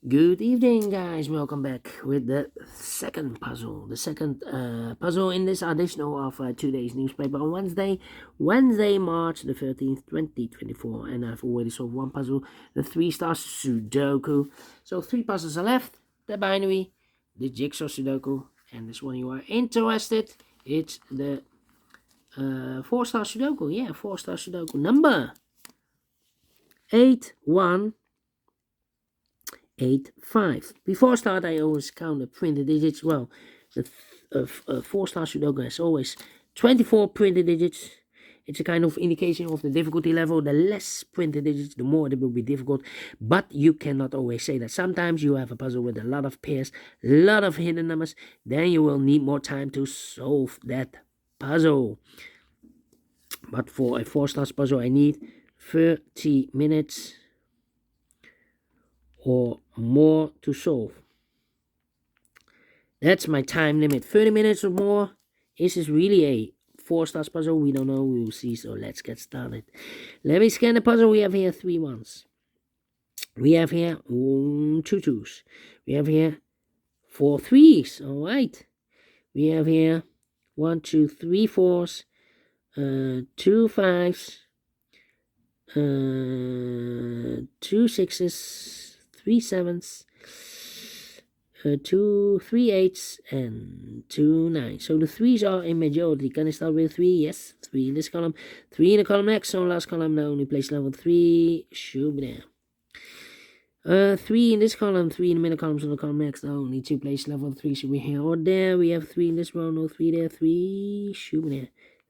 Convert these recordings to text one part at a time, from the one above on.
Good evening, guys. Welcome back with the second puzzle. The second puzzle in this edition of today's newspaper on Wednesday, March the 13th, 2024. And I've already solved one puzzle, the 3 stars Sudoku. So 3 puzzles are left: the binary, the jigsaw Sudoku, and this one you are interested. It's the 4 star Sudoku. Yeah, 4 star Sudoku. Number 8185. Before start, I always count the printed digits. Well, the 4 star Sudoku has always 24 printed digits. It's a kind of indication of the difficulty level. The less printed digits, the more it will be difficult. But you cannot always say that. Sometimes you have a puzzle with a lot of pairs, a lot of hidden numbers. Then you will need more time to solve that puzzle. But for a 4 star puzzle, I need 30 minutes or more to solve. That's my time limit. 30 minutes or more. Is this really a 4 star puzzle? We don't know. We will see. So let's get started. Let me scan the puzzle. We have here 3 ones. We have here 2 twos. We have here 4 threes. All right. We have here 1, 2, 3 fours, 2 fives, 2 sixes, 3 sevens, 2 3 eights, and 2 nines. So the threes are in majority. Can I start with 3? Yes, 3 in this column, 3 in the column next. So last column, the only place level 3 should be there. 3 in this column, 3 in the middle column. So the column next, the only 2 place level 3 should be here or there. We have 3 in this row, no 3 there. 3 should be there.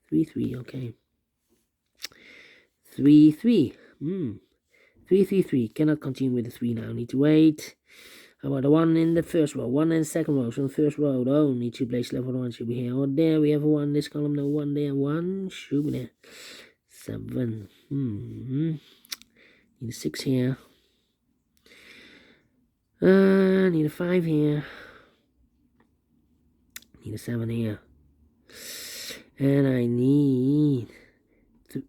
3 3. Okay. 3 3. 3 3 3. Cannot continue with the 3 now. Need to wait. How about the 1 in the first row? 1 in the second row. So in the first row, the only 2 place level 1 should be here or there. We have a 1 in this column, no 1 there. 1 should be there. 7. Need a 6 here. Need a 5 here. Need a 7 here. And I need...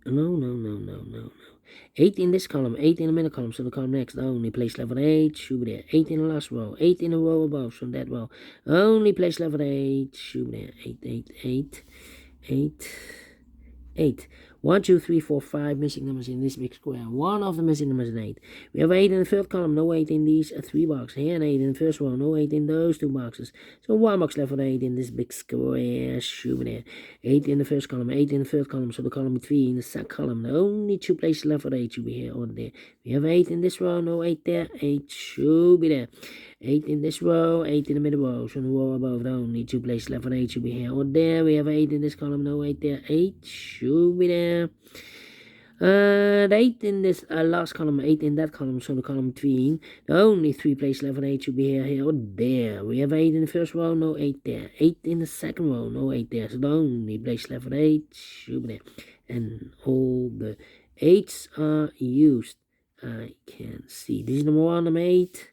No. 8 in this column, 8 in the middle column, so the column next, only place level 8, should be there. 8 in the last row, 8 in the row above, so that row, only place level 8, should be there. 8. 1, 2, 3, 4, 5 missing numbers in this big square. One of the missing numbers is 8. We have 8 in the third column, no 8 in these 3 boxes. Here and 8 in the first row, no 8 in those 2 boxes. So 1 box left for 8 in this big square. Should be there. 8 in the first column, 8 in the third column, so the column between the second column. The only 2 places left for 8 should be here or there. We have 8 in this row, no 8 there. 8 should be there. 8 in this row, 8 in the middle row, so the row above, the only 2 places left for 8 should be here or there. We have 8 in this column, no 8 there. 8 should be there. The 8 in this last column, 8 in that column, so the column between, the only 3 places left for 8 should be here or there. We have 8 in the first row, no 8 there. 8 in the second row, no 8 there, so the only place left for 8 should be there. And all the 8s are used. I can see. This is number 1, number 8.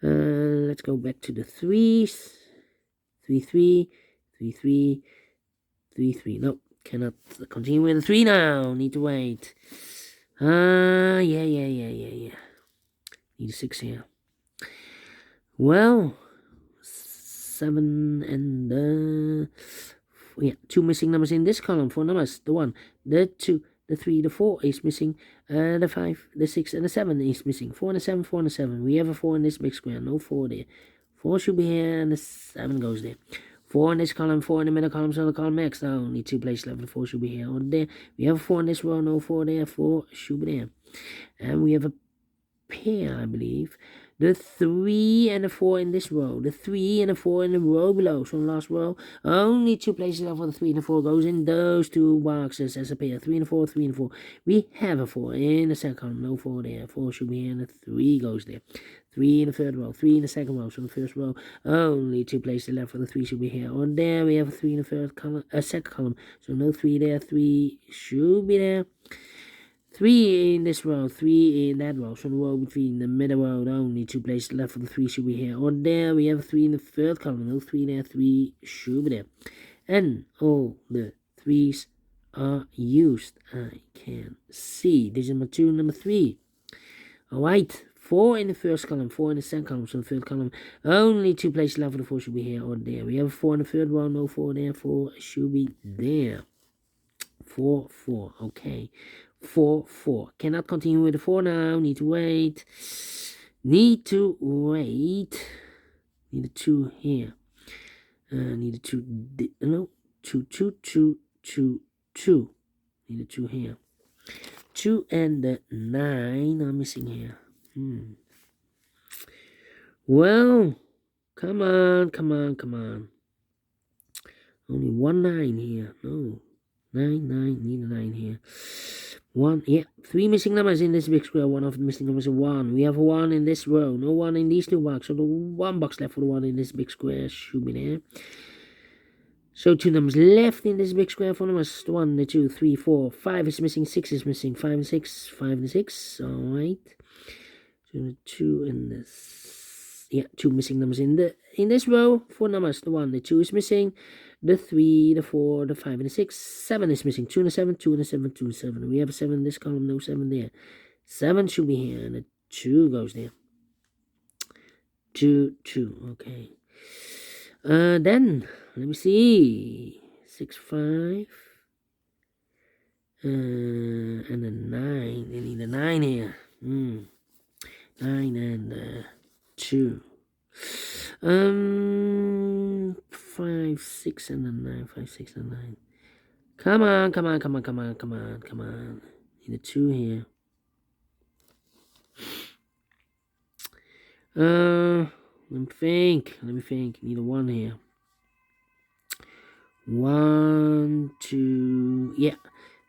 Let's go back to the 3s. 3 3, 3 3, 3 3. No, cannot continue with the 3 now. Need to wait. Yeah. Need a 6 here. Well, 7 and 2 missing numbers in this column. 4 numbers. The 1, the 2, the 3, the 4 is missing. The 5, the 6, and the 7 is missing. 4 and a 7, 4 and a 7. We have a 4 in this big square. No 4 there. 4 should be here, and the 7 goes there. 4 in this column, 4 in the middle column, so the column next. Only 2 places left. The 4 should be here or there. We have a 4 in this row, no 4 there. 4 should be there. And we have a pair, I believe. The 3 and the 4 in this row. The 3 and the 4 in the row below. So last row, only 2 places left for the 3 and the 4 goes in those 2 boxes as a pair. 3 and 4, 3 and 4. We have a 4 in the second column. No 4 there. 4 should be here and the 3 goes there. 3 in the third row. 3 in the second row. So the first row, only 2 places left for the 3 should be here or there. We have a 3 in the third column, second column. So no 3 there. 3 should be there. 3 in this row, 3 in that row. So the row between the middle row, the only 2 places left for the 3 should be here or there. We have a 3 in the third column, no 3 there, 3 should be there. And all the 3s are used. I can see. This is number 2, number 3. Alright, 4 in the first column, 4 in the second column, so the third column, only 2 places left for the 4 should be here or there. We have a 4 in the third row, no 4 there, 4 should be there. 4, 4, okay. 4, 4. Cannot continue with the 4 now, need to wait. Need to wait. Need a 2 here. Need a 2, no, 2, 2, 2, 2, 2. Need a 2 here. 2 and the 9 are missing here. Well, come on, come on, come on. Only 1 9 here. No. 9, 9, need a 9 here. 1, yeah. 3 missing numbers in this big square. One of the missing numbers is 1. We have a 1 in this row. No 1 in these 2 boxes. So the 1 box left for the 1 in this big square should be there. So 2 numbers left in this big square. 4 numbers. 1, the 2, 3, 4. 5 is missing. 6 is missing. 5 and 6. 5 and 6. Alright. So the 2 and the... Yeah, 2 missing numbers in this row. 4 numbers. The 1, the 2 is missing. The 3, the 4, the 5, and the 6. 7 is missing. 2 and a 7, 2 and a 7, 2 and a 7. We have a 7 in this column, no 7 there. 7 should be here, and a 2 goes there. 2, 2, okay. Then, let me see. 6, 5. And a 9. They need a 9 here. 9 and 2. 5, 6, and a 9. 5, 6, and 9. Come on, come on, come on, come on, come on, come on. Need a 2 here. Let me think. Need a 1 here. 1, 2, yeah.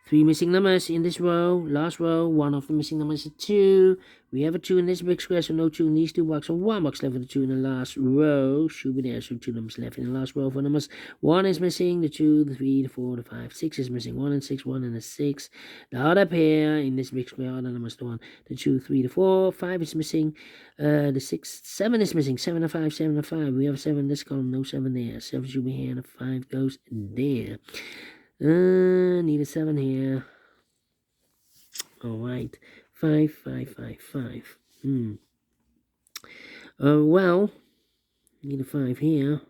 3 missing numbers in this row. Last row, 1 of the missing numbers is 2. We have a 2 in this big square, so no 2 in these 2 boxes. So 1 box left for the 2 in the last row. Should be there, so 2 numbers left in the last row for numbers. 1 is missing, the 2, the 3, the 4, the 5. 6 is missing, 1 and 6, 1 and a 6. The other pair in this big square, other numbers, the 1, the 2, 3, the 4. 5 is missing, the 6, 7 is missing, 7 and 5, 7 and 5. We have a 7 in this column, no 7 there. 7 should be here, and a 5 goes there. Need a 7 here. Alright. 5, 5, 5, 5. Well, need a 5 here.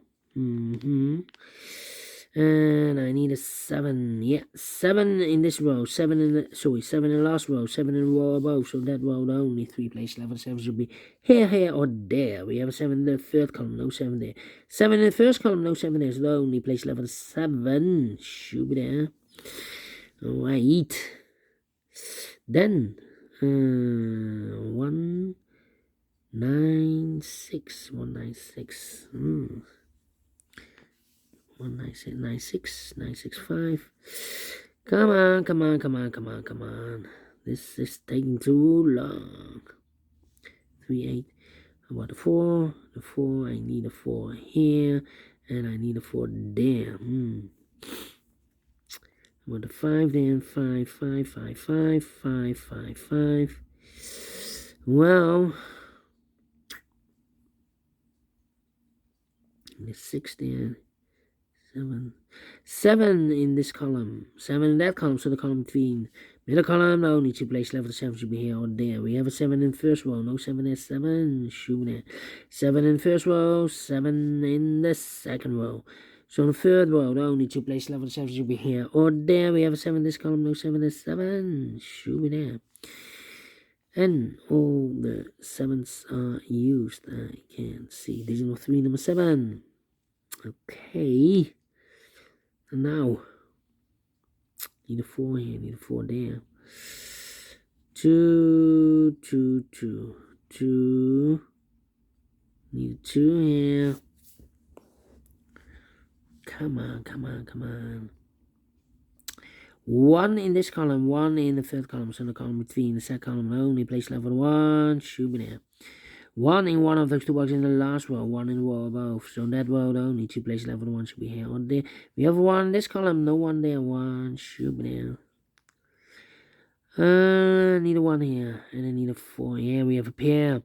And I need a 7. Yeah, 7 in this row. 7 in the 7 in the last row. 7 in the row above. So that row only 3 places left. 7 should be here, or there. We have a 7 in the third column, no 7 there. 7 in the first column, no 7 there. So the only place left 7 should be there. Alright. Then 1, 9, 6. 1, 9, 6. 1, 9, 6, 9, 6, 9, 6, 5. Come on, come on, come on, come on, come on. This is taking too long. 3, 8. How about the 4? The 4, I need a 4 here, and I need a 4 there. How about the 5 then? 5, 5, 5, 5, 5, 5, 5. Well, the 6 there. 7 in this column, 7 in that column, so the column between middle column, only 2 places left. The 7 should be here or there. We have a 7 in first row, no 7 there, 7 should be there. 7 in first row, 7 in the second row. So in the third row, the only 2 places left. The 7 should be here or there. We have a 7 in this column, no 7 there, 7 should be there. And all the 7s are used. I can't see. Division of 3, number 7. Okay. And now, need a 4 here, need a 4 there. 2, 2, 2, 2. Need a 2 here. Come on, come on, come on. 1 in this column, 1 in the third column, so the column between the second column, only place level 1 should be there. 1 in one of those 2 boxes in the last row, 1 in the row above. So that row only 2 places left, 1 should be here or there. We have 1 in this column, no 1 there, 1 should be there. Need a 1 here, and I need a 4 here. We have a pair.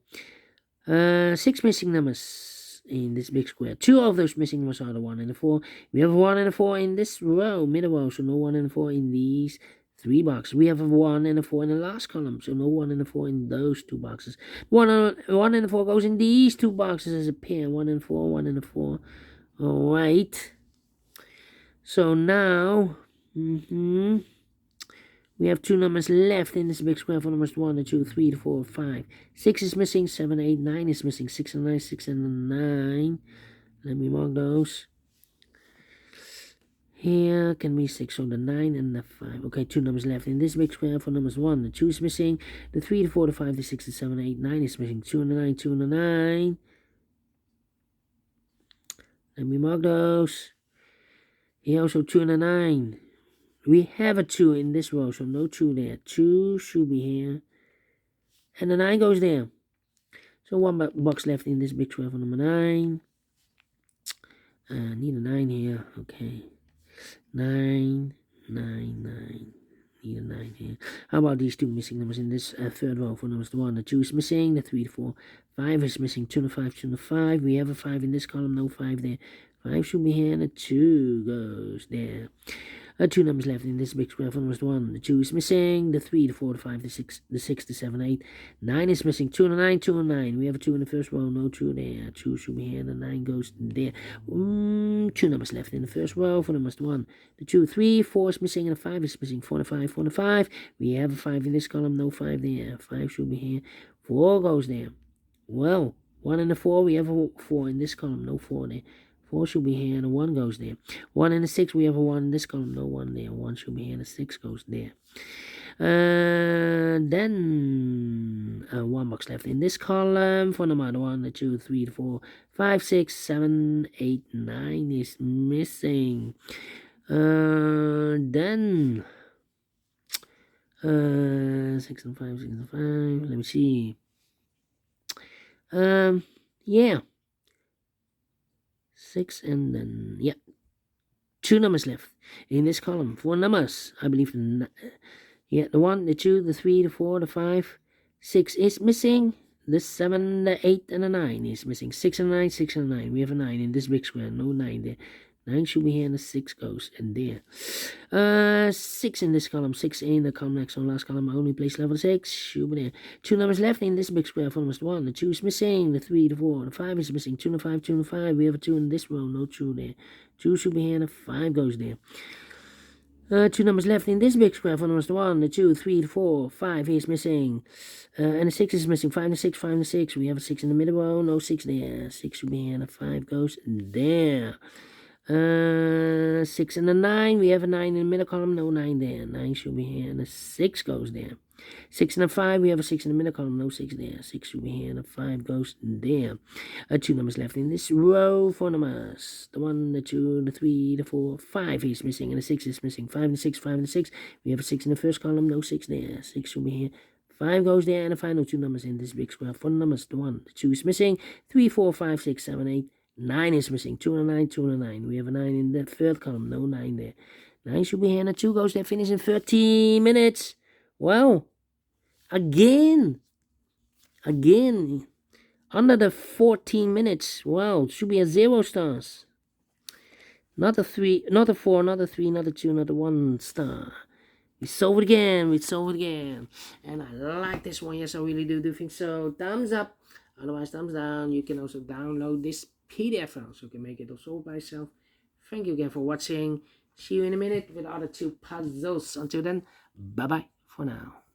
6 missing numbers in this big square. 2 of those missing numbers are the 1 and the 4. We have a 1 and a 4 in this row, middle row, so no 1 and a 4 in these 3 boxes. We have a 1 and a 4 in the last column, so no 1 and a 4 in those 2 boxes. 1 and a 4 goes in these 2 boxes as a pair. 1 and 4, 1 and a 4. All right. So now, we have 2 numbers left in this big square for numbers 1, 2, 3, 4, 5. 6 is missing, 7, 8, 9 is missing. 6 and 9, 6 and 9. Let me mark those. Here can be 6, so the 9 and the 5. Okay, 2 numbers left in this big square for numbers 1. The 2 is missing. The 3, the 4, the 5, the 6, the 7, 8, 9 is missing. 2 and the 9, 2 and the 9. Let me mark those. Here also 2 and the 9. We have a 2 in this row, so no 2 there. 2 should be here. And the 9 goes there. So 1 box left in this big square for number 9. Need a 9 here. Okay. 9, 9, 9. Need a 9 here. How about these 2 missing numbers in this third row for numbers 1? The 2 is missing. The 3, the 4, 5 is missing. 2 and 5, 2 and 5. We have a 5 in this column. No 5 there. 5 should be here. And the 2 goes there. 2 numbers left in this big square for numbers 1. The 2 is missing. The 3, the 4, the 5, the 6, the 6, the 7, 8. 9 is missing. 2 and a 9, 2 and 9. We have a 2 in the first row. No 2 there. 2 should be here. And the 9 goes there. 2 numbers left in the first row for numbers 1. The 2, 3, 4 is missing. And the 5 is missing. 4 and 5, 4 and 5. We have a 5 in this column. No 5 there. 5 should be here. 4 goes there. Well, 1 and the 4. We have a 4 in this column. No 4 there. 4 should be here, and a 1 goes there. 1 and a 6, we have a 1 in this column. No 1 there. 1 should be here, and a 6 goes there. Then 1 box left in this column for number 1, the 2, 3, 4, 5, 6, 7, 8, 9 is missing. Then 6 and 5, 6 and 5. Let me see. Yeah. 6 and then, 2 numbers left in this column. 4 numbers, I believe. The 1, the 2, the 3, the 4, the 5, 6 is missing. The 7, the 8, and the 9 is missing. 6 and 9, 6 and 9. We have a 9 in this big square. No 9 there. 9 should be here, and the 6 goes in there. 6 in this column. 6 in the column next on last column. Only place level 6. Should be there. 2 numbers left in this big square for numbers 1. The 2 is missing. The 3, the 4, the 5 is missing. 2 and 5, 2 and 5. We have a 2 in this row. No 2 there. 2 should be here, and the 5 goes there. 2 numbers left in this big square for numbers 1, the 2, 3, the 4, 5 is missing. And the 6 is missing. 5 and the 6, 5 and the 6. We have a 6 in the middle row. No 6 there. 6 should be here, and the 5 goes there. 6 and the 9. We have a 9 in the middle column. No 9 there. 9 should be here, and the 6 goes there. 6 and a 5. We have a 6 in the middle column. No 6 there. 6 should be here, and the 5 goes there. 2 numbers left in this row. 4 numbers. The 1, the 2, the 3, the 4, 5 is missing, and the 6 is missing. 5 and the 6, 5 and the 6. We have a 6 in the first column. No 6 there. 6 should be here. 5 goes there, and the final 2 numbers in this big square. 4 numbers. The 1, the 2 is missing. 3, 4, 5, 6, 7, 8. 9 is missing. 2 and a 9, 2 and a 9. We have a 9 in the third column. No 9 there. 9 should be here, and the 2 goes there. Finish in 30 minutes. Well, again, under the 14 minutes. Well, should be a 0 stars. Not a 3, not a 4, not a 3, not a 2, not a 1 star. We solved it again. And I like this one. Yes, I really do think so. Thumbs up. Otherwise, thumbs down. You can also download this PDF file, so you can make it also by yourself. Thank you again for watching. See you in a minute with other 2 puzzles. Until then, bye-bye for now.